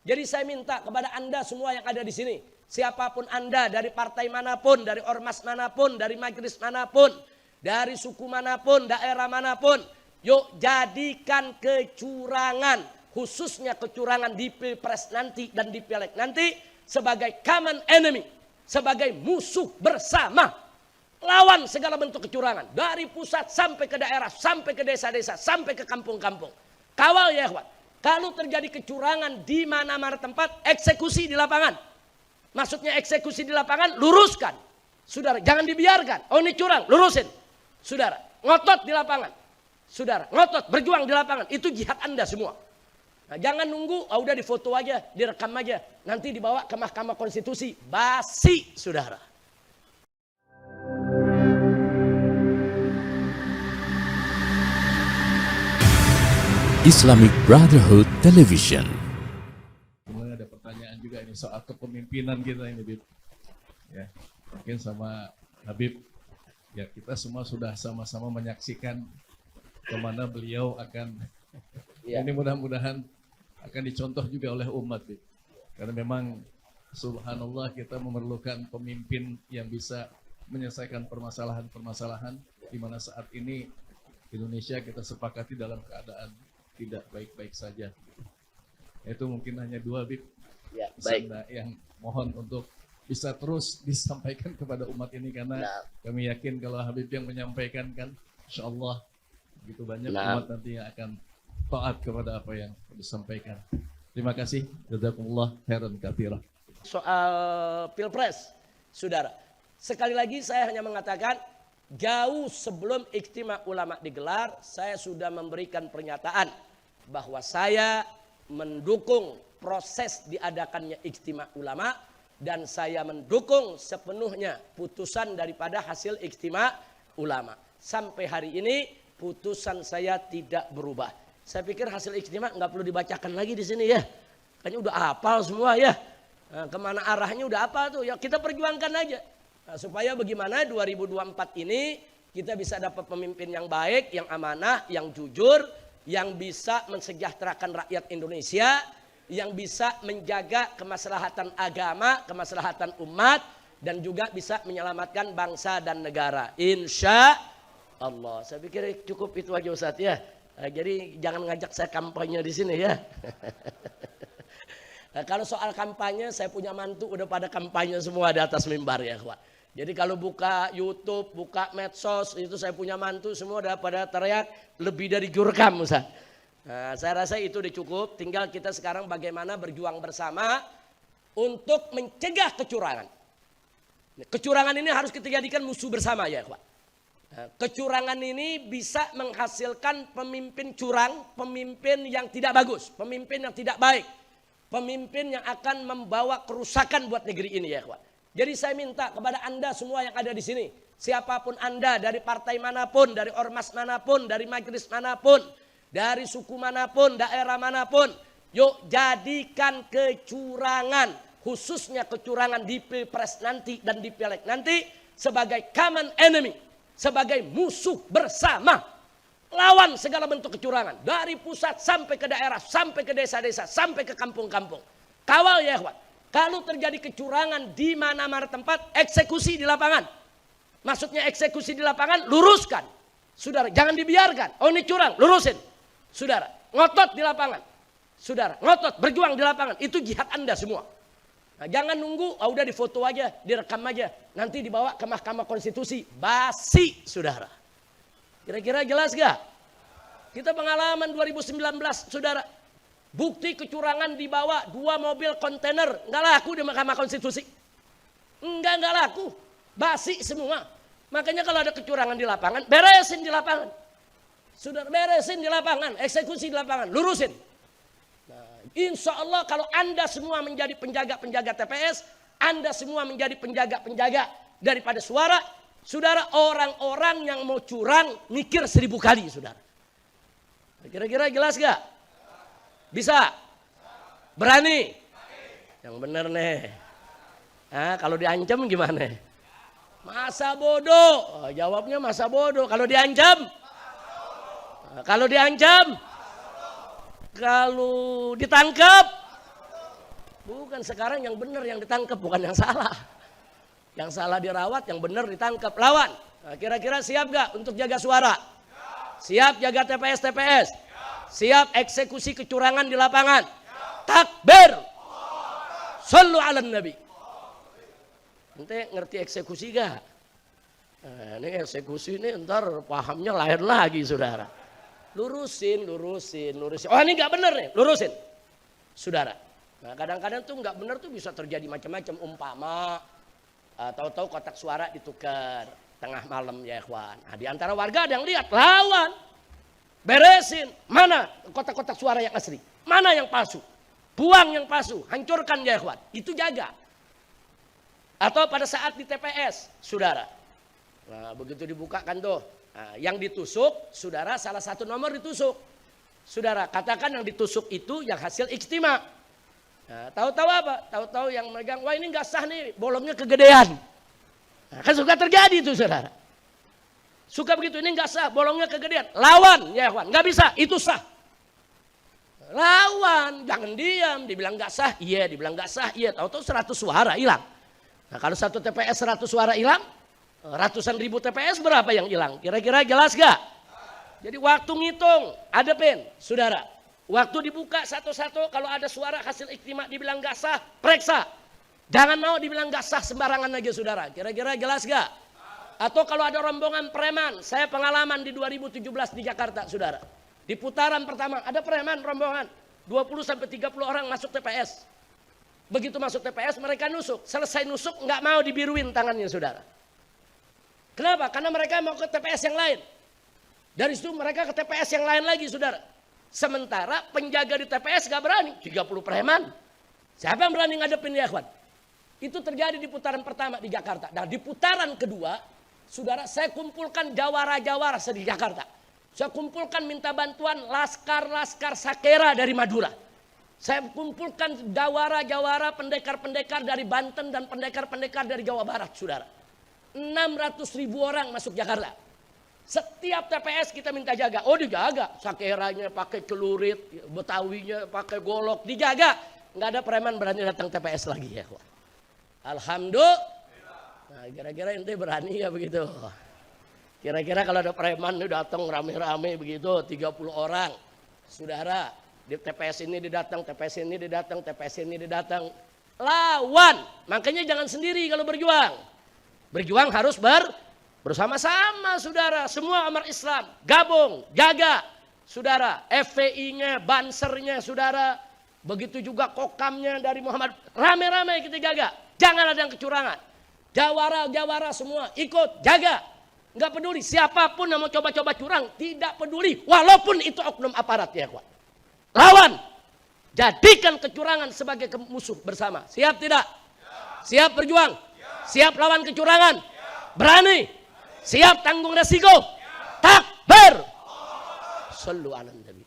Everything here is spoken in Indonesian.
Jadi saya minta kepada Anda semua yang ada di sini, siapapun Anda, dari partai manapun, dari ormas manapun, dari majelis manapun, dari suku manapun, daerah manapun, yuk jadikan kecurangan, khususnya kecurangan di Pilpres nanti dan di Pileg nanti sebagai common enemy, sebagai musuh bersama. Lawan segala bentuk kecurangan, dari pusat sampai ke daerah, sampai ke desa-desa, sampai ke kampung-kampung. Kawal ya ikhwan. Kalau terjadi kecurangan di mana-mana tempat, eksekusi di lapangan. Maksudnya eksekusi di lapangan, luruskan. Saudara, jangan dibiarkan. Oh ini curang, lurusin. Saudara, ngotot di lapangan. Saudara, ngotot, berjuang di lapangan. Itu jihad Anda semua. Nah, jangan nunggu, udah difoto aja, direkam aja. Nanti dibawa ke Mahkamah Konstitusi. Basi, saudara. Islamic Brotherhood Television. Kemudian ada pertanyaan juga ini soal kepemimpinan kita ini, Bib. Ya, mungkin sama Habib. Ya, kita semua sudah sama-sama menyaksikan kemana beliau akan. Ya. Ini mudah-mudahan akan dicontoh juga oleh umat, Bib. Karena memang subhanallah kita memerlukan pemimpin yang bisa menyelesaikan permasalahan-permasalahan di mana saat ini Indonesia kita sepakati dalam keadaan tidak baik-baik saja. Itu mungkin hanya dua, Bib. Ya, baik. Yang mohon untuk bisa terus disampaikan kepada umat ini karena kami yakin kalau Habib yang menyampaikan kan, insya Allah begitu banyak umat nanti yang akan taat kepada apa yang disampaikan. Terima kasih. Jazakumullah khairan katsira. Soal Pilpres, saudara. Sekali lagi saya hanya mengatakan, jauh sebelum Ijtima Ulama digelar, saya sudah memberikan pernyataan bahwa saya mendukung proses diadakannya Ijtima Ulama dan saya mendukung sepenuhnya putusan daripada hasil Ijtima Ulama. Sampai hari ini putusan saya tidak berubah. Saya pikir hasil Ijtima nggak perlu dibacakan lagi di sini ya. Kayaknya udah hafal semua ya. Nah, kemana arahnya udah apa tuh? Ya kita perjuangkan aja. Nah, supaya bagaimana 2024 ini kita bisa dapat pemimpin yang baik, yang amanah, yang jujur, yang bisa mensejahterakan rakyat Indonesia, yang bisa menjaga kemaslahatan agama, kemaslahatan umat, dan juga bisa menyelamatkan bangsa dan negara. Insya Allah. Saya pikir cukup itu aja Ustaz ya. Nah, jadi jangan ngajak saya kampanye di sini ya. Nah, kalau soal kampanye, saya punya mantu udah pada kampanye semua di atas mimbar ya kawan. Jadi kalau buka YouTube, buka medsos, itu saya punya mantu semua udah pada teriak lebih dari jurkam Ustaz. Nah, saya rasa itu udah cukup. Tinggal kita sekarang bagaimana berjuang bersama untuk mencegah kecurangan. Kecurangan ini harus kita jadikan musuh bersama ya kawan. Nah, kecurangan ini bisa menghasilkan pemimpin curang, pemimpin yang tidak bagus, pemimpin yang tidak baik, pemimpin yang akan membawa kerusakan buat negeri ini ya kawan. Jadi saya minta kepada Anda semua yang ada di sini, siapapun Anda, dari partai manapun, dari ormas manapun, dari majelis manapun, dari suku manapun, daerah manapun, yuk jadikan kecurangan, khususnya kecurangan di Pilpres nanti dan di Pileg nanti sebagai common enemy, sebagai musuh bersama. Lawan segala bentuk kecurangan, dari pusat sampai ke daerah, sampai ke desa-desa, sampai ke kampung-kampung. Kawal ya ikhwan. Kalau terjadi kecurangan di mana-mana tempat, eksekusi di lapangan. Maksudnya eksekusi di lapangan, luruskan. Saudara, jangan dibiarkan. Oh ini curang, lurusin. Saudara, ngotot di lapangan. Saudara, ngotot, berjuang di lapangan. Itu jihad Anda semua. Nah, jangan nunggu, udah difoto aja, direkam aja. Nanti dibawa ke Mahkamah Konstitusi. Basi, saudara. Kira-kira jelas gak? Kita pengalaman 2019, saudara. Bukti kecurangan dibawa 2 mobil kontainer. Nggak laku di Mahkamah Konstitusi. Nggak laku. Basi semua. Makanya kalau ada kecurangan di lapangan, beresin di lapangan. Sudah beresin di lapangan, eksekusi di lapangan, lurusin. Nah, insya Allah kalau Anda semua menjadi penjaga-penjaga TPS, Anda semua menjadi penjaga-penjaga daripada suara, saudara, orang-orang yang mau curang mikir 1000 kali, saudara. Kira-kira jelas gak? Bisa? Berani? Yang benar nih. Nah, kalau diancam gimana? Masa bodoh. Oh, jawabnya masa bodoh. Kalau diancam? Kalau diancam? Kalau ditangkap? Bukan, sekarang yang benar yang ditangkap, bukan yang salah. Yang salah dirawat, yang benar ditangkap. Lawan. Nah, kira-kira siap gak untuk jaga suara? Siap jaga TPS-TPS? Siap eksekusi kecurangan di lapangan? Takbir! Sallu ala nabi. Ente ngerti eksekusi gak? Nah, ini eksekusi ini ntar pahamnya lain lagi saudara. Lurusin. Oh ini gak benar nih, lurusin. Saudara. Nah kadang-kadang tuh nggak benar tuh bisa terjadi macam-macam. Umpama tahu-tahu kotak suara ditukar tengah malam ya ikhwan. Nah, di antara warga ada yang lihat, lawan, beresin. Mana kotak-kotak suara yang asli, mana yang palsu, buang yang palsu, hancurkan ya ikhwan. Itu jaga. Atau pada saat di TPS, saudara. Nah begitu dibukakan tuh, nah, yang ditusuk, saudara salah satu nomor ditusuk. Saudara katakan yang ditusuk itu yang hasil ijtima. Nah, tahu-tahu apa? Tahu-tahu yang megang, wah ini nggak sah nih, bolongnya kegedean. Nah, kan suka terjadi itu saudara. Suka begitu, ini nggak sah, bolongnya kegedean. Lawan, ya kawan, nggak bisa, itu sah. Lawan, jangan diam, dibilang nggak sah, iya, dibilang nggak sah, iya. Tahu-tahu 100 suara hilang. Nah kalau satu TPS 100 suara hilang, ratusan ribu TPS berapa yang hilang? Kira-kira jelas gak? Jadi waktu ngitung, ada pen, saudara. Waktu dibuka satu-satu, kalau ada suara hasil ijtima dibilang gak sah, periksa. Jangan mau dibilang gak sah sembarangan aja saudara. Kira-kira jelas gak? Atau kalau ada rombongan preman, saya pengalaman di 2017 di Jakarta saudara. Di putaran pertama ada preman rombongan, 20-30 orang masuk TPS. Begitu masuk TPS mereka nusuk, selesai nusuk gak mau dibiruin tangannya saudara. Kenapa? Karena mereka mau ke TPS yang lain. Dari situ mereka ke TPS yang lain lagi saudara. Sementara penjaga di TPS gak berani, 30 preman. Siapa yang berani ngadepin ya kawan? Itu terjadi di putaran pertama di Jakarta. Nah di putaran kedua, saudara saya kumpulkan jawara-jawara di Jakarta. Saya kumpulkan minta bantuan laskar-laskar Sakera dari Madura. Saya kumpulkan jawara-jawara pendekar-pendekar dari Banten dan pendekar-pendekar dari Jawa Barat saudara. 600.000 orang masuk Jakarta. Setiap TPS kita minta jaga. Oh dijaga. Sakeranya pakai celurit, Betawinya pakai golok, dijaga. Nggak ada preman berani datang TPS lagi ya. Alhamdulillah. Nah, kira-kira ente berani ya begitu. Kira-kira kalau ada preman datang rame-rame begitu, 30 orang. Saudara, di TPS ini didatang, TPS ini didatang, TPS ini didatang. Lawan. Makanya jangan sendiri kalau berjuang. Berjuang harus bersama-sama saudara, semua umat Islam gabung, jaga saudara, FPI-nya, Bansernya saudara, begitu juga Kokamnya dari Muhammad, rame-rame kita jaga, jangan ada yang kecurangan, jawara-jawara semua ikut jaga, nggak peduli siapapun yang mau coba-coba curang, tidak peduli, walaupun itu oknum aparat ya kawan, lawan, jadikan kecurangan sebagai musuh bersama, siap tidak? Siap berjuang? Siap lawan kecurangan? Berani? Siap tanggung resiko? Takbir! Sallu ala nabi.